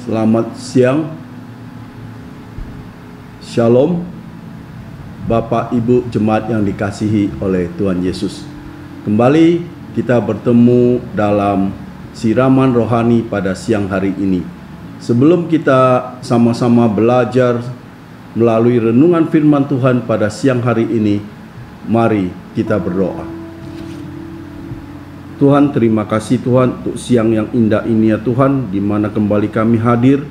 Selamat siang, Shalom, Bapak Ibu Jemaat yang dikasihi oleh Tuhan Yesus. Kembali kita bertemu dalam siraman rohani pada siang hari ini. Sebelum kita sama-sama belajar melalui renungan firman Tuhan pada siang hari ini, mari kita berdoa. Tuhan, terima kasih Tuhan untuk siang yang indah ini ya Tuhan, di mana kembali kami hadir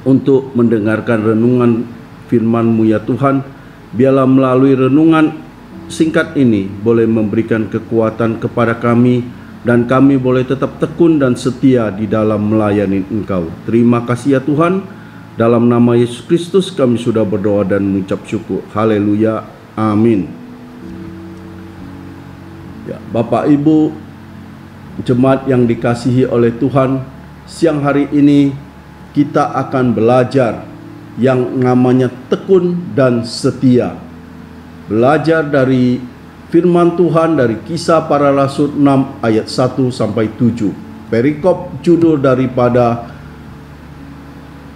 untuk mendengarkan renungan firman-Mu ya Tuhan. Biarlah melalui renungan singkat ini boleh memberikan kekuatan kepada kami, dan kami boleh tetap tekun dan setia di dalam melayani Engkau. Terima kasih ya Tuhan. Dalam nama Yesus Kristus kami sudah berdoa dan mengucap syukur. Haleluya. Amin. Ya, Bapak Ibu jemaat yang dikasihi oleh Tuhan, siang hari ini kita akan belajar yang namanya tekun dan setia. Belajar dari firman Tuhan dari Kisah Para Rasul 6 ayat 1 sampai 7. Perikop judul daripada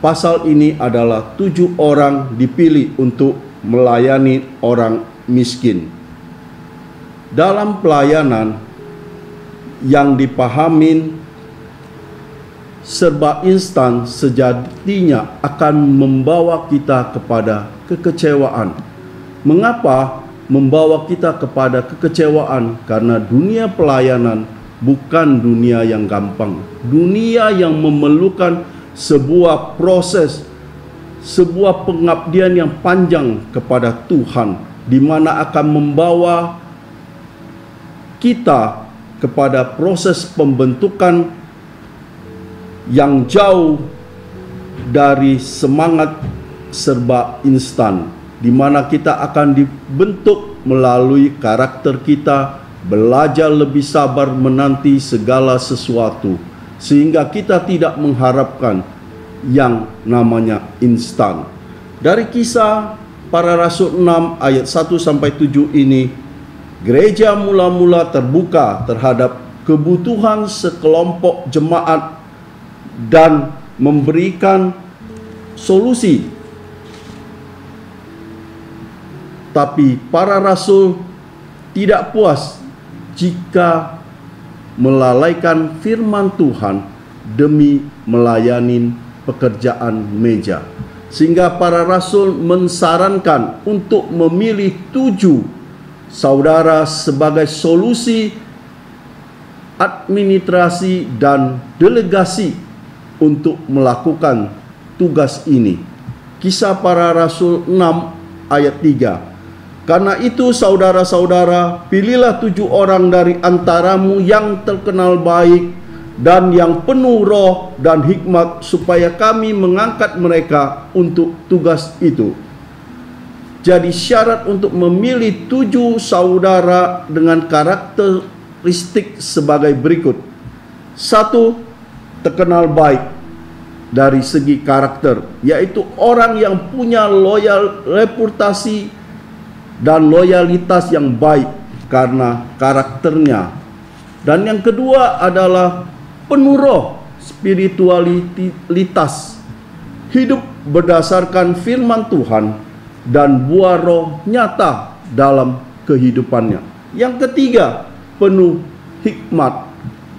pasal ini adalah 7 orang dipilih untuk melayani orang miskin. Dalam pelayanan yang dipahamin serba instan sejatinya akan membawa kita kepada kekecewaan. Mengapa membawa kita kepada kekecewaan? Karena dunia pelayanan bukan dunia yang gampang. Dunia yang memerlukan sebuah proses, sebuah pengabdian yang panjang kepada Tuhan, di mana akan membawa kita kepada proses pembentukan yang jauh dari semangat serba instan, di mana kita akan dibentuk melalui karakter kita, belajar lebih sabar menanti segala sesuatu, sehingga kita tidak mengharapkan yang namanya instan. Dari Kisah Para Rasul 6 ayat 1 sampai 7 ini, gereja mula-mula terbuka terhadap kebutuhan sekelompok jemaat dan memberikan solusi. Tapi para rasul tidak puas jika melalaikan firman Tuhan demi melayani pekerjaan meja. Sehingga para rasul mensarankan untuk memilih 7 saudara sebagai solusi administrasi dan delegasi untuk melakukan tugas ini. Kisah Para Rasul 6 ayat 3. Karena itu saudara-saudara, pilihlah 7 orang dari antaramu yang terkenal baik dan yang penuh roh dan hikmat, supaya kami mengangkat mereka untuk tugas itu. Jadi syarat untuk memilih 7 saudara dengan karakteristik sebagai berikut. 1. Terkenal baik dari segi karakter, yaitu orang yang punya reputasi dan loyalitas yang baik karena karakternya. Dan yang kedua adalah penuh roh, spiritualitas, hidup berdasarkan firman Tuhan dan buah roh nyata dalam kehidupannya. Yang ketiga, penuh hikmat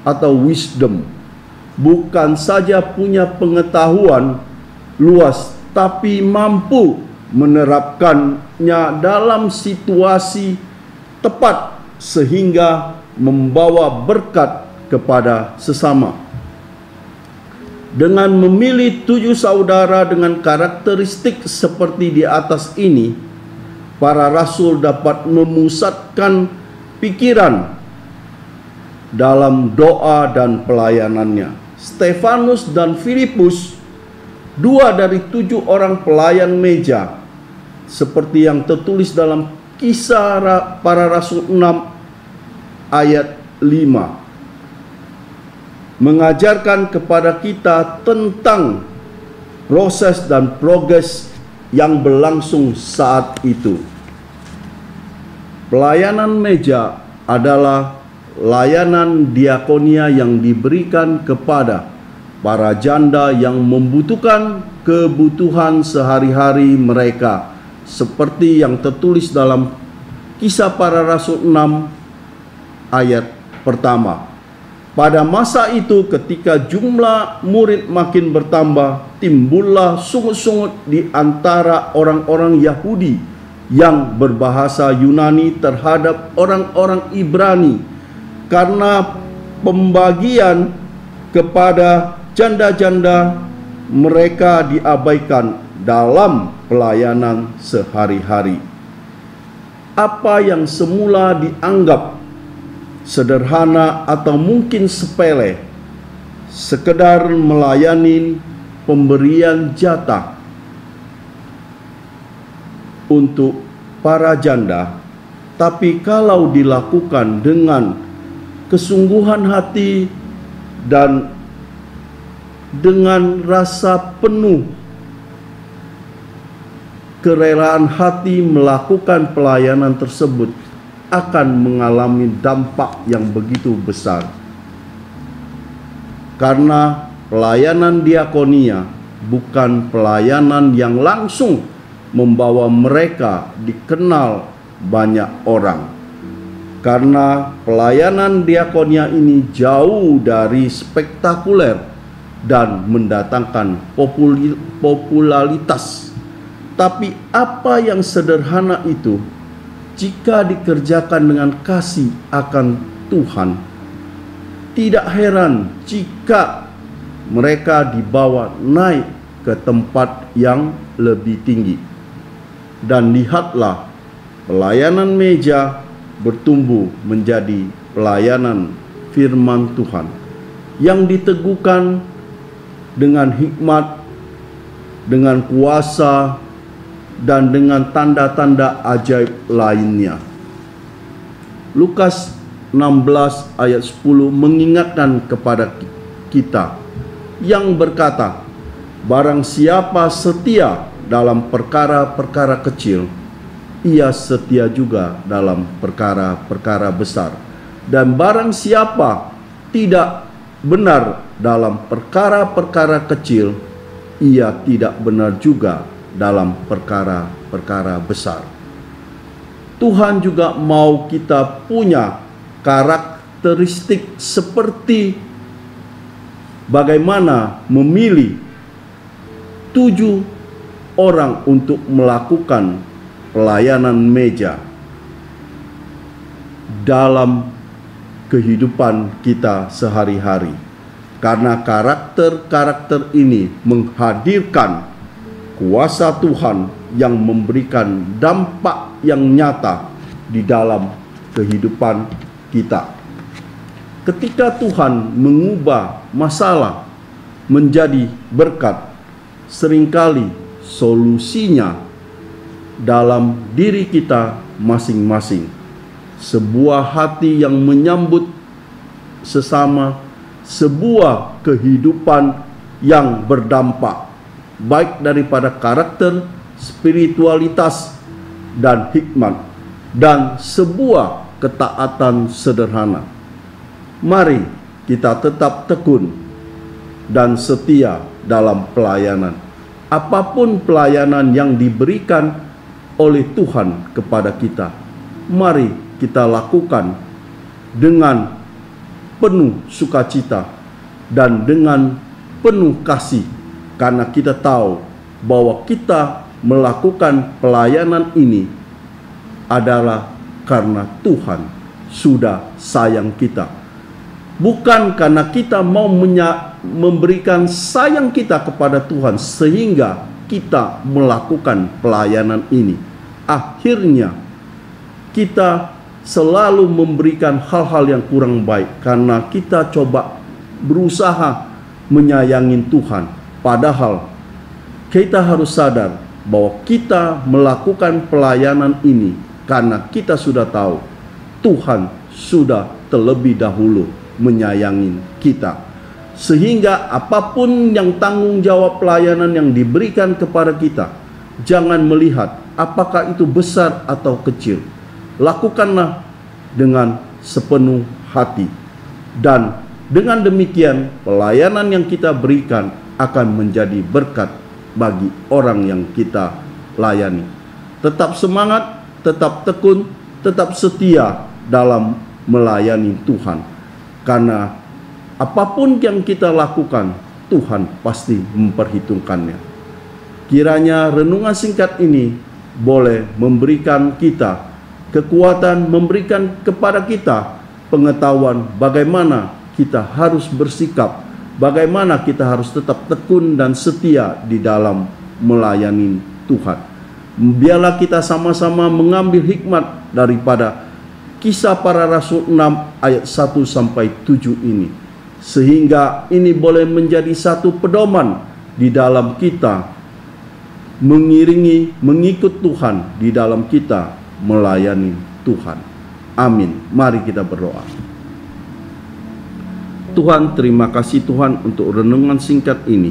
atau wisdom. Bukan saja punya pengetahuan luas, tapi mampu menerapkannya dalam situasi tepat sehingga membawa berkat kepada sesama. Dengan memilih 7 saudara dengan karakteristik seperti di atas ini, para rasul dapat memusatkan pikiran dalam doa dan pelayanannya. Stefanus dan Filipus, 2 dari 7 orang pelayan meja, seperti yang tertulis dalam Kisah Para Rasul 6 ayat 5. Mengajarkan kepada kita tentang proses dan progres yang berlangsung saat itu. Pelayanan meja adalah layanan diakonia yang diberikan kepada para janda yang membutuhkan kebutuhan sehari-hari mereka, seperti yang tertulis dalam Kisah Para Rasul 6 ayat pertama. Pada masa itu, ketika jumlah murid makin bertambah, timbullah sungut-sungut di antara orang-orang Yahudi yang berbahasa Yunani terhadap orang-orang Ibrani, karena pembagian kepada janda-janda mereka diabaikan dalam pelayanan sehari-hari. Apa yang semula dianggap sederhana atau mungkin sepele, sekedar melayani pemberian jatah untuk para janda, tapi kalau dilakukan dengan kesungguhan hati dan dengan rasa penuh kerelaan hati melakukan pelayanan tersebut, akan mengalami dampak yang begitu besar. Karena pelayanan diakonia bukan pelayanan yang langsung membawa mereka dikenal banyak orang. Karena pelayanan diakonia ini jauh dari spektakuler dan mendatangkan popularitas. Tapi apa yang sederhana itu, jika dikerjakan dengan kasih akan Tuhan, tidak heran jika mereka dibawa naik ke tempat yang lebih tinggi. Dan lihatlah, pelayanan meja bertumbuh menjadi pelayanan firman Tuhan yang diteguhkan dengan hikmat, dengan kuasa, dan dengan tanda-tanda ajaib lainnya. Lukas 16 ayat 10 mengingatkan kepada kita yang berkata, barang siapa setia dalam perkara-perkara kecil, ia setia juga dalam perkara-perkara besar. Dan barang siapa tidak benar dalam perkara-perkara kecil, ia tidak benar juga dalam perkara-perkara besar. Tuhan juga mau kita punya karakteristik seperti bagaimana memilih 7 orang untuk melakukan pelayanan meja dalam kehidupan kita sehari-hari. Karena karakter-karakter ini menghadirkan kuasa Tuhan yang memberikan dampak yang nyata di dalam kehidupan kita. Ketika Tuhan mengubah masalah menjadi berkat, seringkali solusinya dalam diri kita masing-masing. Sebuah hati yang menyambut sesama, sebuah kehidupan yang berdampak, baik daripada karakter, spiritualitas, dan hikmat, dan sebuah ketaatan sederhana. Mari kita tetap tekun dan setia dalam pelayanan. Apapun pelayanan yang diberikan oleh Tuhan kepada kita, mari kita lakukan dengan penuh sukacita dan dengan penuh kasih, karena kita tahu bahwa kita melakukan pelayanan ini adalah karena Tuhan sudah sayang kita. Bukan karena kita mau memberikan sayang kita kepada Tuhan sehingga kita melakukan pelayanan ini. Akhirnya kita selalu memberikan hal-hal yang kurang baik karena kita coba berusaha menyayangi Tuhan. Padahal kita harus sadar bahwa kita melakukan pelayanan ini karena kita sudah tahu Tuhan sudah terlebih dahulu menyayangi kita. Sehingga apapun yang tanggung jawab pelayanan yang diberikan kepada kita, jangan melihat apakah itu besar atau kecil. Lakukanlah dengan sepenuh hati dan Dengan demikian, pelayanan yang kita berikan akan menjadi berkat bagi orang yang kita layani. Tetap semangat, tetap tekun, tetap setia dalam melayani Tuhan. Karena apapun yang kita lakukan, Tuhan pasti memperhitungkannya. Kiranya renungan singkat ini boleh memberikan kita kekuatan, memberikan kepada kita pengetahuan bagaimana kita harus bersikap, bagaimana kita harus tetap tekun dan setia di dalam melayani Tuhan. Biarlah kita sama-sama mengambil hikmat daripada Kisah Para Rasul 6 ayat 1 sampai 7 ini, sehingga ini boleh menjadi satu pedoman di dalam kita mengikut Tuhan, di dalam kita melayani Tuhan. Amin. Mari kita berdoa. Tuhan, terima kasih Tuhan untuk renungan singkat ini.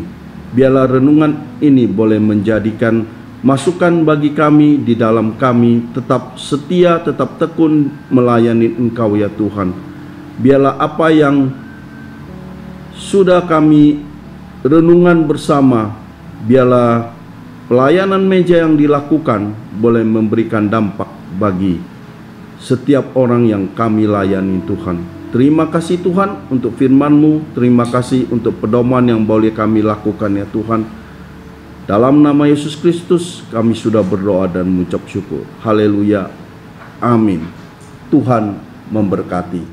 Biarlah renungan ini boleh menjadikan masukan bagi kami di dalam kami tetap setia, tetap tekun melayani Engkau ya Tuhan. Biarlah apa yang sudah kami renungan bersama, biarlah pelayanan meja yang dilakukan boleh memberikan dampak bagi setiap orang yang kami layani Tuhan. Terima kasih Tuhan untuk firman-Mu, terima kasih untuk pedoman yang boleh kami lakukan ya Tuhan. Dalam nama Yesus Kristus kami sudah berdoa dan mengucap syukur. Haleluya. Amin. Tuhan memberkati.